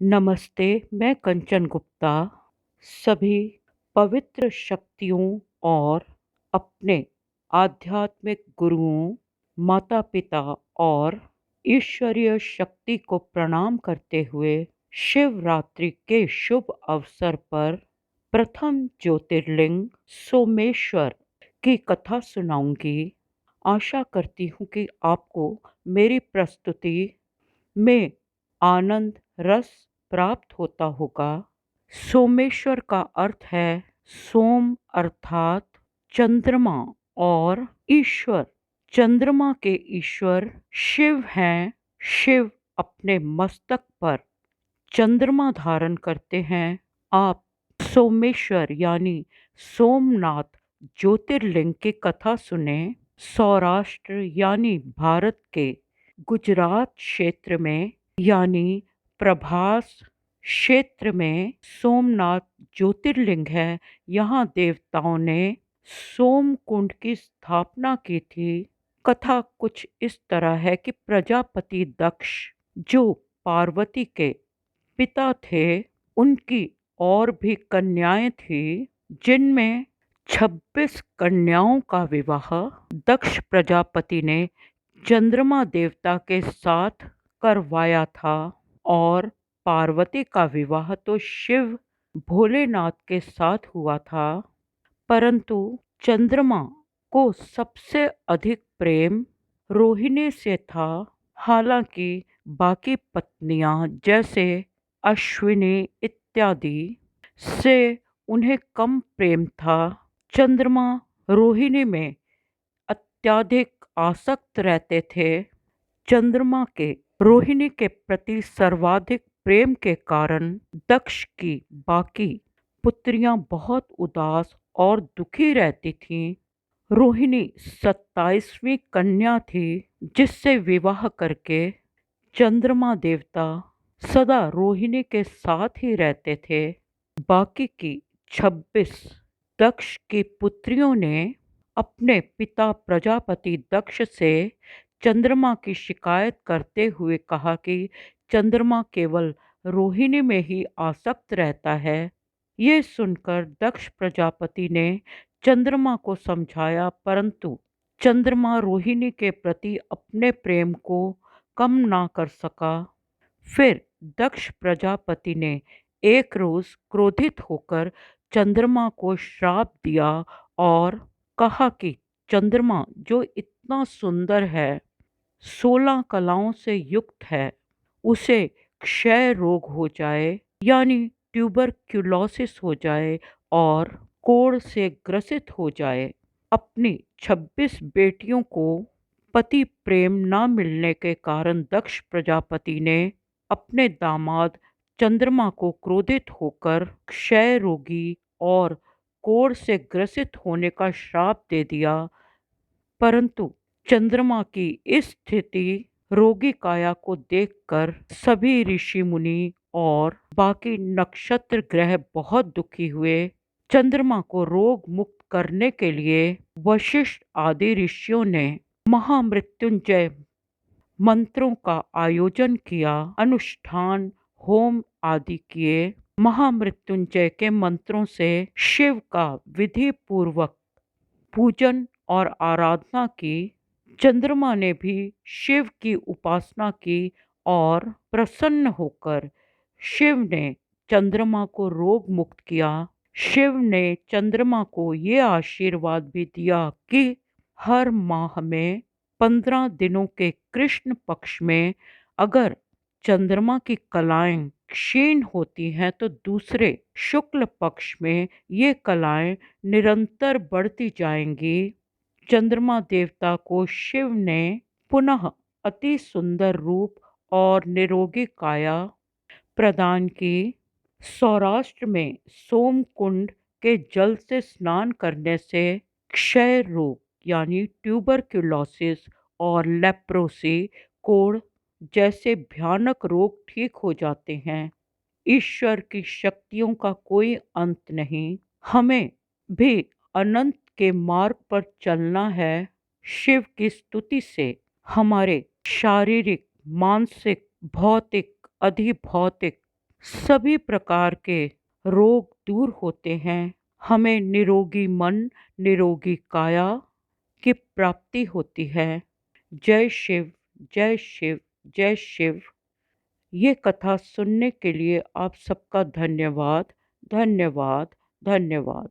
नमस्ते, मैं कंचन गुप्ता सभी पवित्र शक्तियों और अपने आध्यात्मिक गुरुओं, माता-पिता और ईश्वरीय शक्ति को प्रणाम करते हुए शिवरात्रि के शुभ अवसर पर प्रथम ज्योतिर्लिंग सोमेश्वर की कथा सुनाऊंगी। आशा करती हूँ कि आपको मेरी प्रस्तुति में आनंद रस प्राप्त होता होगा। सोमेश्वर का अर्थ है सोम अर्थात चंद्रमा और ईश्वर। चंद्रमा के ईश्वर शिव हैं। शिव अपने मस्तक पर चंद्रमा धारण करते हैं। आप सोमेश्वर यानी सोमनाथ ज्योतिर्लिंग की कथा सुने। सौराष्ट्र यानी भारत के गुजरात क्षेत्र में यानी प्रभास क्षेत्र में सोमनाथ ज्योतिर्लिंग है। यहाँ देवताओं ने सोमकुंड की स्थापना की थी। कथा कुछ इस तरह है कि प्रजापति दक्ष जो पार्वती के पिता थे, उनकी और भी कन्याएं थीं, जिनमें 26 कन्याओं का विवाह दक्ष प्रजापति ने चंद्रमा देवता के साथ करवाया था और पार्वती का विवाह तो शिव भोलेनाथ के साथ हुआ था। परंतु चंद्रमा को सबसे अधिक प्रेम रोहिणी से था। हालांकि बाकी पत्नियां जैसे अश्विनी इत्यादि से उन्हें कम प्रेम था। चंद्रमा रोहिणी में अत्यधिक आसक्त रहते थे। चंद्रमा के रोहिणी के प्रति सर्वाधिक प्रेम के कारण दक्ष की बाकी पुत्रियां बहुत उदास और दुखी रहती थीं। रोहिणी 27वीं कन्या थी, जिससे विवाह करके चंद्रमा देवता सदा रोहिणी के साथ ही रहते थे। बाकी की 26 दक्ष की पुत्रियों ने अपने पिता प्रजापति दक्ष से चंद्रमा की शिकायत करते हुए कहा कि चंद्रमा केवल रोहिणी में ही आसक्त रहता है। ये सुनकर दक्ष प्रजापति ने चंद्रमा को समझाया, परंतु चंद्रमा रोहिणी के प्रति अपने प्रेम को कम ना कर सका। फिर दक्ष प्रजापति ने एक रोज क्रोधित होकर चंद्रमा को श्राप दिया और कहा कि चंद्रमा जो इतना सुंदर है, 16 कलाओं से युक्त है, उसे क्षय रोग हो जाए यानी ट्यूबरक्यूलोसिस हो जाए और कोढ़ से ग्रसित हो जाए। अपनी 26 बेटियों को पति प्रेम न मिलने के कारण दक्ष प्रजापति ने अपने दामाद चंद्रमा को क्रोधित होकर क्षय रोगी और कोढ़ से ग्रसित होने का श्राप दे दिया। परंतु चंद्रमा की इस स्थिति रोगी काया को देखकर सभी ऋषि मुनि और बाकी नक्षत्र ग्रह बहुत दुखी हुए। चंद्रमा को रोग मुक्त करने के लिए वशिष्ठ आदि ऋषियों ने महामृत्युंजय मंत्रों का आयोजन किया, अनुष्ठान होम आदि किए। महामृत्युंजय के मंत्रों से शिव का विधि पूर्वक पूजन और आराधना की। चंद्रमा ने भी शिव की उपासना की और प्रसन्न होकर शिव ने चंद्रमा को रोग मुक्त किया। शिव ने चंद्रमा को ये आशीर्वाद भी दिया कि हर माह में 15 दिनों के कृष्ण पक्ष में अगर चंद्रमा की कलाएं क्षीण होती हैं तो दूसरे शुक्ल पक्ष में ये कलाएं निरंतर बढ़ती जाएंगी। चंद्रमा देवता को शिव ने पुनः अति सुंदर रूप और निरोगी काया प्रदान की। सौराष्ट्र में सोमकुंड के जल से स्नान करने से क्षय रोग यानी ट्यूबरक्यूलोसिस और लेप्रोसी कोढ़ जैसे भयानक रोग ठीक हो जाते हैं। ईश्वर की शक्तियों का कोई अंत नहीं। हमें भी अनंत के मार्ग पर चलना है। शिव की स्तुति से हमारे शारीरिक, मानसिक, भौतिक, अधिभौतिक सभी प्रकार के रोग दूर होते हैं। हमें निरोगी मन, निरोगी काया की प्राप्ति होती है। जय शिव, जय शिव, जय शिव। ये कथा सुनने के लिए आप सबका धन्यवाद, धन्यवाद, धन्यवाद।